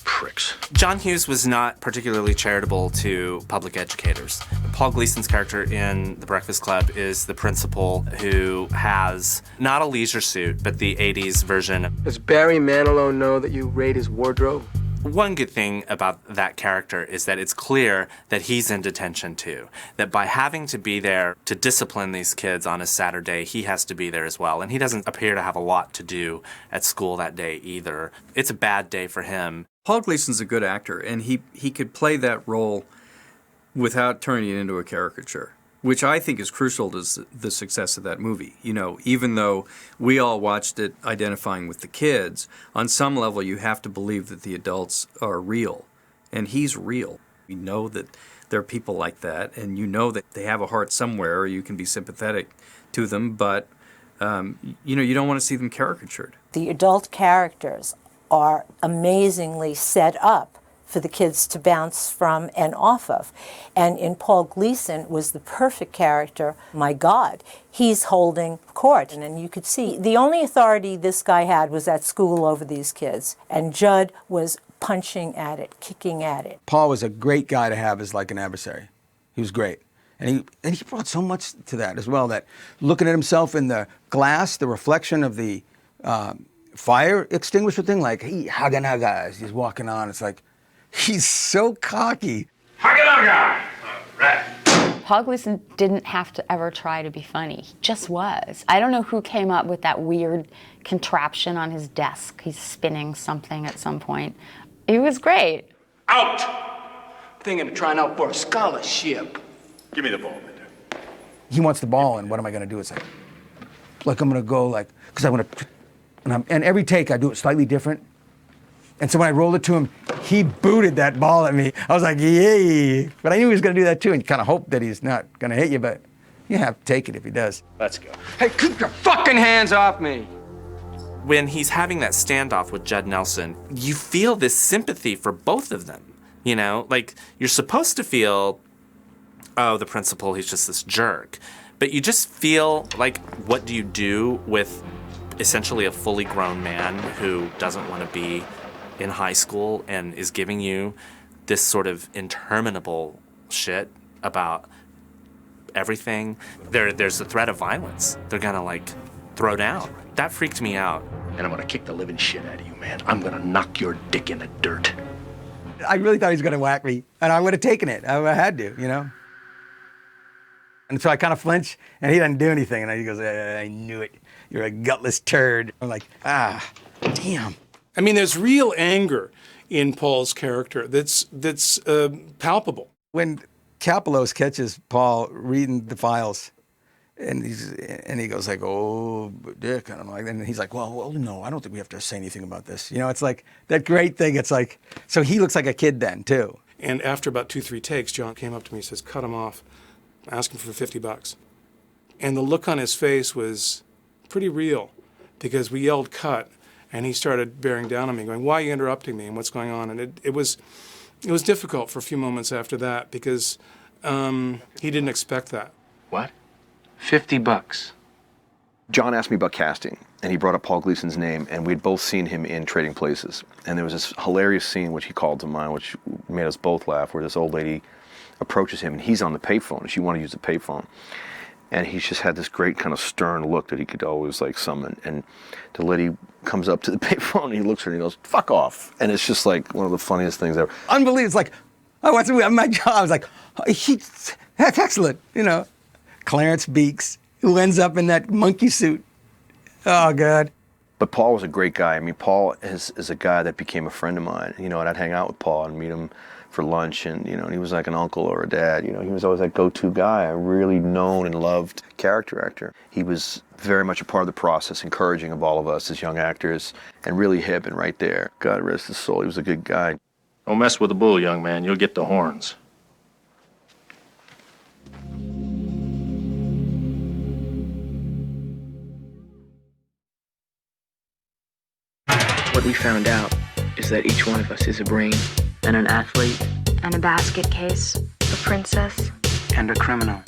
Pricks.
John Hughes was not particularly charitable to public educators. Paul Gleason's character in The Breakfast Club is the principal who has not a leisure suit, but the 80s version.
Does Barry Manilow know that you raid his wardrobe?
One good thing about that character is that it's clear that he's in detention too. That by having to be there to discipline these kids on a Saturday, he has to be there as well. And he doesn't appear to have a lot to do at school that day either. It's a bad day for him.
Paul Gleason's a good actor, and he could play that role without turning it into a caricature, which I think is crucial to the success of that movie. Even though we all watched it identifying with the kids, on some level you have to believe that the adults are real, and he's real. We know that there are people like that, and you know that they have a heart somewhere, or you can be sympathetic to them, but you don't want to see them caricatured.
The adult characters are amazingly set up for the kids to bounce from and off of. And in Paul Gleason was the perfect character. My God, he's holding court. And then you could see the only authority this guy had was at school over these kids. And Judd was punching at it, kicking at it.
Paul was a great guy to have as like an adversary. He was great. And he brought so much to that as well, that looking at himself in the glass, the reflection of the fire extinguisher thing, like, hey, hugga-nugga, as he's walking on, it's like, he's so cocky.
Hugga-nugga! Right.
Paul Gleason didn't have to ever try to be funny. He just was. I don't know who came up with that weird contraption on his desk. He's spinning something at some point. It was great.
Out! Thinking of trying out for a scholarship.
Give me the ball, Minder.
He wants the ball, and what am I going to do? It's like I'm going to go because I want to, and every take I do it slightly different. And so when I rolled it to him, he booted that ball at me. I was like, yay. But I knew he was going to do that too, and you kind of hope that he's not going to hit you, but you have to take it if he does.
Let's go.
Hey, keep your fucking hands off me.
When he's having that standoff with Judd Nelson, you feel this sympathy for both of them. Like, you're supposed to feel, oh, the principal, he's just this jerk. But you just feel like, what do you do with essentially a fully grown man who doesn't want to be in high school and is giving you this sort of interminable shit about everything? There's the threat of violence. They're gonna throw down. That freaked me out.
And I'm gonna kick the living shit out of you, man. I'm gonna knock your dick in the dirt.
I really thought he was gonna whack me, and I would have taken it. I had to, And so I kind of flinch, and he doesn't do anything, and he goes, I knew it. You're a gutless turd. I'm like, damn.
I mean, there's real anger in Paul's character that's palpable.
When Kapelos catches Paul reading the files, and he goes like, oh, Dick, and I'm like, and he's like, well, no, I don't think we have to say anything about this. It's like that great thing. It's like, so he looks like a kid then too.
And after about 2-3 takes, John came up to me and says, cut him off, ask him for $50. And the look on his face was pretty real, because we yelled cut, and he started bearing down on me, going, why are you interrupting me, and what's going on? And it was difficult for a few moments after that, because he didn't expect that.
What? $50?
John asked me about casting, and he brought up Paul Gleason's name, and we'd both seen him in Trading Places. And there was this hilarious scene which he called to mind, which made us both laugh, where this old lady approaches him, and he's on the payphone, and she wanted to use the payphone. And he's just had this great kind of stern look that he could always like summon. And the lady comes up to the payphone and he looks at her and he goes, "Fuck off." And it's just like one of the funniest things ever.
Unbelievable. It's like, I went to my job. I was like, that's excellent. You know, Clarence Beeks, who ends up in that monkey suit. Oh, God.
But Paul was a great guy. I mean, Paul is a guy that became a friend of mine, you know, and I'd hang out with Paul and meet him for lunch, and, you know, and he was like an uncle or a dad, you know. He was always that go-to guy, a really known and loved character actor. He was very much a part of the process, encouraging of all of us as young actors, and really hip and right there. God rest his soul, he was a good guy.
Don't mess with the bull, young man. You'll get the horns.
What we found out is that each one of us is a brain.
And an athlete.
And a basket case. A princess.
And a criminal.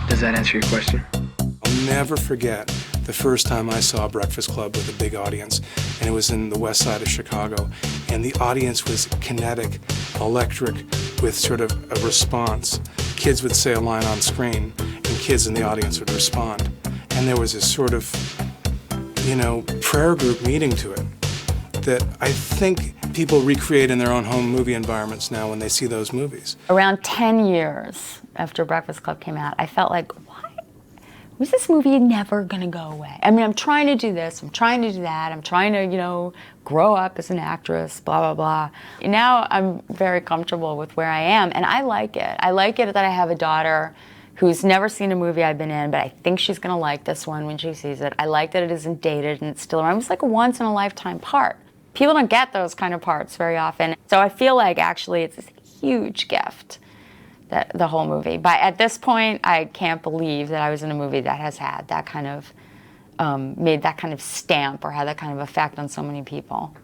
Does that answer your question?
I'll never forget the first time I saw Breakfast Club with a big audience, and it was in the west side of Chicago, and the audience was kinetic, electric, with sort of a response. Kids would say a line on screen, and kids in the audience would respond. And there was this sort of, you know, prayer group meeting to it that I think people recreate in their own home movie environments now when they see those movies.
Around 10 years after Breakfast Club came out, I felt like, why was this movie never gonna go away? I mean, I'm trying to do this, I'm trying to do that, I'm trying to, you know, grow up as an actress, blah, blah, blah. Now I'm very comfortable with where I am, and I like it. I like it that I have a daughter who's never seen a movie I've been in, but I think she's gonna like this one when she sees it. I like that it isn't dated and it's still around. It's like a once-in-a-lifetime part. People don't get those kind of parts very often. So I feel like actually it's a huge gift, that the whole movie. But at this point, I can't believe that I was in a movie that has had that kind of, made that kind of stamp or had that kind of effect on so many people.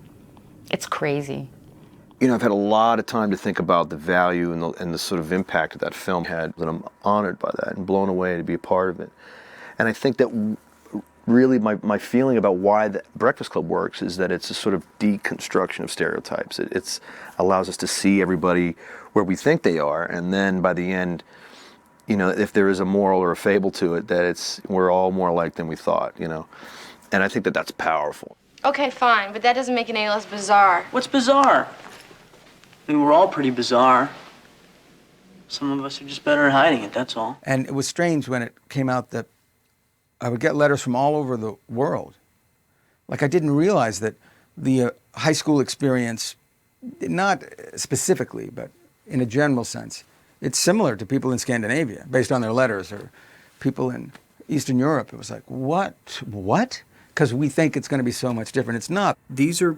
It's crazy.
You know, I've had a lot of time to think about the value and the sort of impact that film had, and I'm honored by that and blown away to be a part of it. And I think that really my feeling about why the Breakfast Club works is that it's a sort of deconstruction of stereotypes. It allows us to see everybody where we think they are, and then by the end, you know, if there is a moral or a fable to it, that we're all more alike than we thought, you know. And I think that that's powerful.
Okay, fine, but that doesn't make it any less bizarre.
What's bizarre? I mean, we're all pretty bizarre. Some of us are just better at hiding it, that's all.
And it was strange when it came out that I would get letters from all over the world. Like, I didn't realize that the high school experience, not specifically, but in a general sense, it's similar to people in Scandinavia, based on their letters, or people in Eastern Europe. It was like, what? Because we think it's going to be so much different. It's not.
These are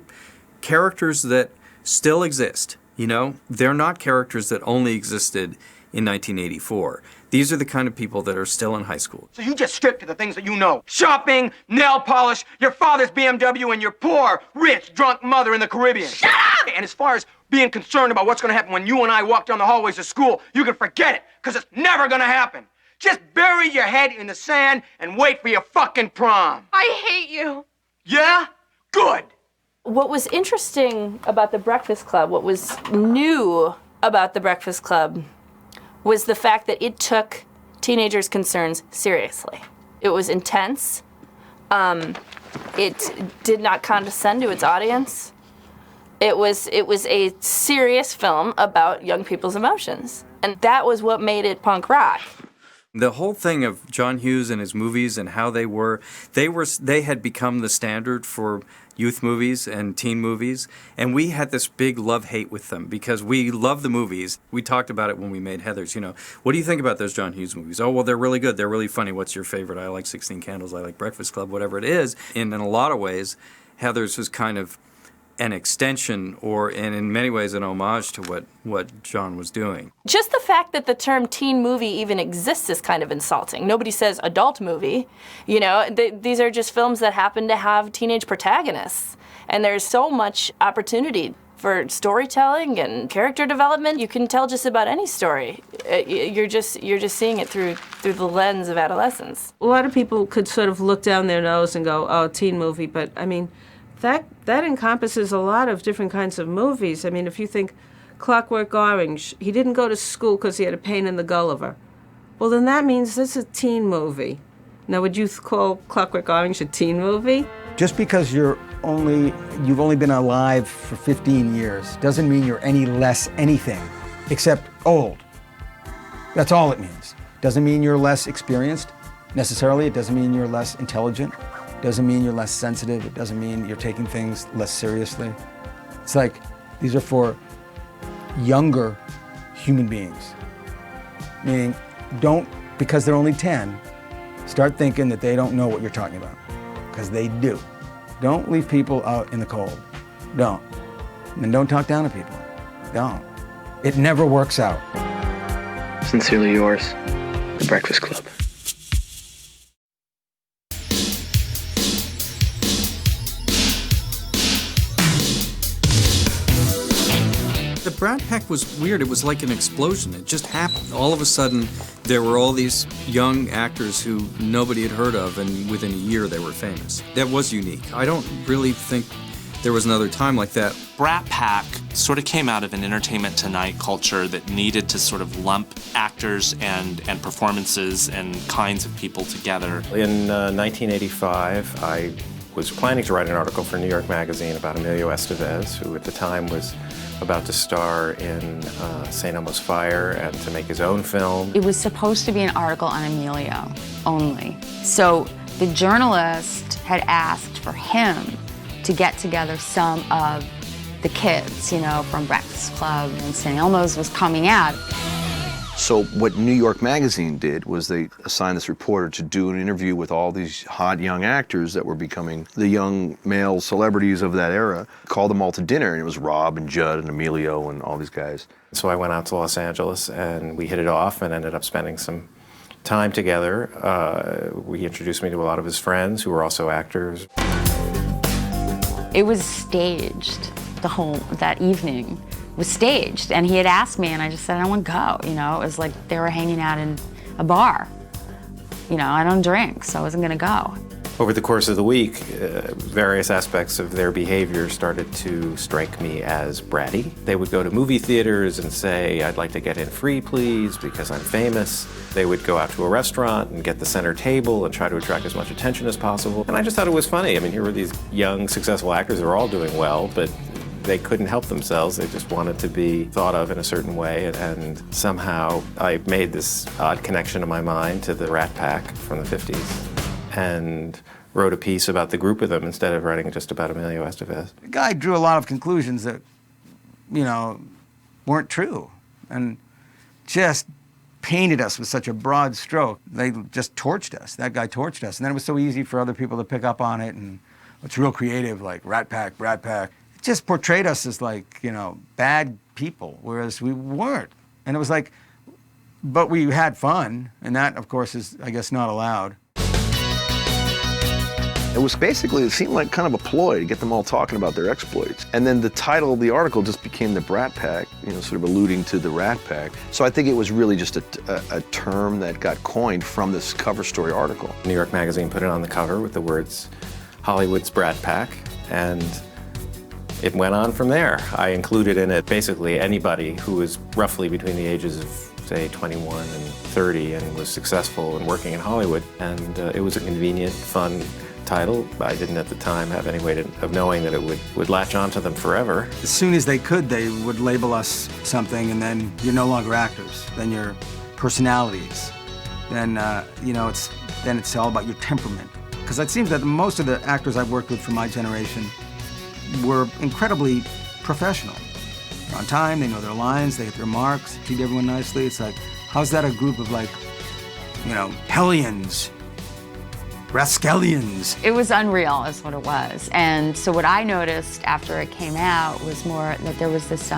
characters that still exist, you know? They're not characters that only existed in 1984. These are the kind of people that are still in high school.
So you just stripped to the things that you know. Shopping, nail polish, your father's BMW, and your poor, rich, drunk mother in the Caribbean. Shut up! And as far as being concerned about what's gonna happen when you and I walk down the hallways of school, you can forget it, because it's never gonna happen. Just bury your head in the sand and wait for your fucking prom.
I hate you.
Yeah? Good.
What was interesting about the Breakfast Club, what was new about the Breakfast Club, was the fact that it took teenagers' concerns seriously. It was intense. It did not condescend to its audience. It was a serious film about young people's emotions. And that was what made it punk rock.
The whole thing of John Hughes and his movies and how they had become the standard for youth movies and teen movies, and we had this big love-hate with them because we love the movies. We talked about it when we made Heathers, you know. What do you think about those John Hughes movies? Oh, well, they're really good. They're really funny. What's your favorite? I like 16 Candles. I like Breakfast Club, whatever it is. And in a lot of ways, Heathers was kind of an extension and in many ways an homage to what John was doing.
Just the fact that the term teen movie even exists is kind of insulting. Nobody says adult movie. You know, these are just films that happen to have teenage protagonists. And there's so much opportunity for storytelling and character development. You can tell just about any story. You're just seeing it through the lens of adolescence.
A lot of people could sort of look down their nose and go, oh, teen movie, but I mean, that encompasses a lot of different kinds of movies. I mean, if you think Clockwork Orange, he didn't go to school because he had a pain in the Gulliver. Well, then that means this is a teen movie. Now, would you call Clockwork Orange a teen movie?
Just because you've only been alive for 15 years doesn't mean you're any less anything except old. That's all it means. Doesn't mean you're less experienced necessarily. It doesn't mean you're less intelligent. It doesn't mean you're less sensitive. It doesn't mean you're taking things less seriously. It's like these are for younger human beings. Meaning, don't, because they're only 10, start thinking that they don't know what you're talking about, because they do. Don't leave people out in the cold. Don't. And don't talk down to people. Don't. It never works out.
Sincerely yours, The Breakfast Club.
The Brat Pack was weird. It was like an explosion. It just happened. All of a sudden, there were all these young actors who nobody had heard of, and within a year they were famous. That was unique. I don't really think there was another time like that.
Brat Pack sort of came out of an Entertainment Tonight culture that needed to sort of lump actors and performances and kinds of people together.
In 1985, I was planning to write an article for New York Magazine about Emilio Estevez, who at the time was about to star in St. Elmo's Fire and to make his own film.
It was supposed to be an article on Emilio only. So the journalist had asked for him to get together some of the kids, you know, from Breakfast Club, and St. Elmo's was coming out.
So what New York Magazine did was they assigned this reporter to do an interview with all these hot young actors that were becoming the young male celebrities of that era, called them all to dinner, and it was Rob and Judd and Emilio and all these guys.
So I went out to Los Angeles and we hit it off and ended up spending some time together. He introduced me to a lot of his friends who were also actors.
It was staged. That evening was staged, and he had asked me, and I just said, I don't want to go. You know, it was like they were hanging out in a bar. You know, I don't drink, so I wasn't going to go.
Over the course of the week, various aspects of their behavior started to strike me as bratty. They would go to movie theaters and say, I'd like to get in free, please, because I'm famous. They would go out to a restaurant and get the center table and try to attract as much attention as possible. And I just thought it was funny. I mean, here were these young, successful actors who were all doing well, but they couldn't help themselves. They just wanted to be thought of in a certain way, and somehow I made this odd connection in my mind to the Rat Pack from the 50s and wrote a piece about the group of them instead of writing just about Emilio Estevez.
The guy drew a lot of conclusions that, you know, weren't true, and just painted us with such a broad stroke. They just torched us. That guy torched us. And then it was so easy for other people to pick up on it, and it's real creative, like Rat Pack, Rat Pack. Just portrayed us as like, you know, bad people, whereas we weren't. And it was like, but we had fun, and that, of course, is, I guess, not allowed.
It was basically, it seemed like kind of a ploy to get them all talking about their exploits. And then the title of the article just became the Brat Pack, you know, sort of alluding to the Rat Pack. So I think it was really just a term that got coined from this cover story article.
New York Magazine put it on the cover with the words, Hollywood's Brat Pack, and it went on from there. I included in it basically anybody who was roughly between the ages of, say, 21 and 30 and was successful and working in Hollywood. And it was a convenient, fun title. I didn't at the time have any way of knowing that it would latch onto them forever.
As soon as they could, they would label us something, and then you're no longer actors. Then you're personalities. Then, you know, it's all about your temperament. Because it seems that most of the actors I've worked with from my generation were incredibly professional. They're on time, they know their lines, they hit their marks, treat everyone nicely. It's like, how's that a group of, like, you know, hellions, rascallions?
It was unreal is what it was. And so what I noticed after it came out was more that there was this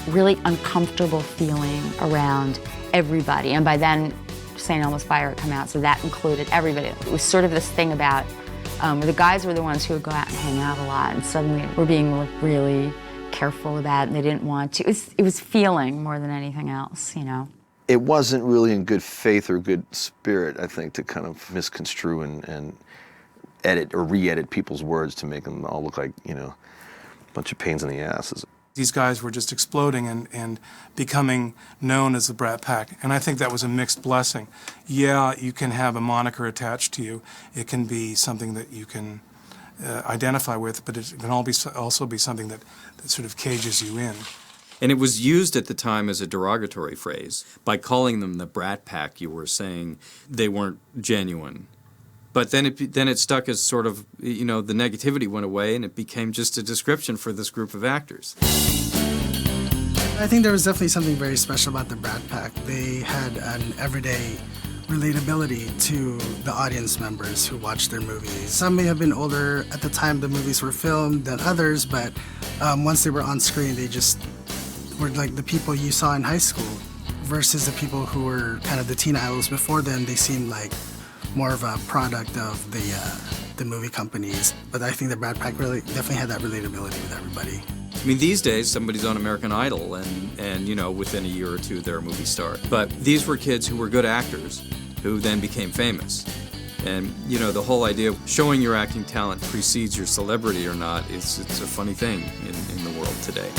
really uncomfortable feeling around everybody. And by then, St. Elmo's Fire had come out, so that included everybody. It was sort of this thing about where the guys were the ones who would go out and hang out a lot, and suddenly we're being really careful about it, and they didn't want to. It was feeling more than anything else, you know.
It wasn't really in good faith or good spirit, I think, to kind of misconstrue and edit or re-edit people's words to make them all look like, you know, a bunch of pains in the asses.
These guys were just exploding and becoming known as the Brat Pack. And I think that was a mixed blessing. Yeah, you can have a moniker attached to you. It can be something that you can identify with, but it can also be something that sort of cages you in.
And it was used at the time as a derogatory phrase. By calling them the Brat Pack, you were saying they weren't genuine. But then it stuck as sort of, the negativity went away and it became just a description for this group of actors.
I think there was definitely something very special about the Brat Pack. They had an everyday relatability to the audience members who watched their movies. Some may have been older at the time the movies were filmed than others, but once they were on screen, they just were like the people you saw in high school versus the people who were kind of the teen idols before then. They seemed like more of a product of the movie companies. But I think the Brat Pack really definitely had that relatability with everybody.
I mean, these days, somebody's on American Idol and within a year or two, they're a movie star. But these were kids who were good actors who then became famous. And, the whole idea of showing your acting talent precedes your celebrity or not, it's a funny thing in the world today.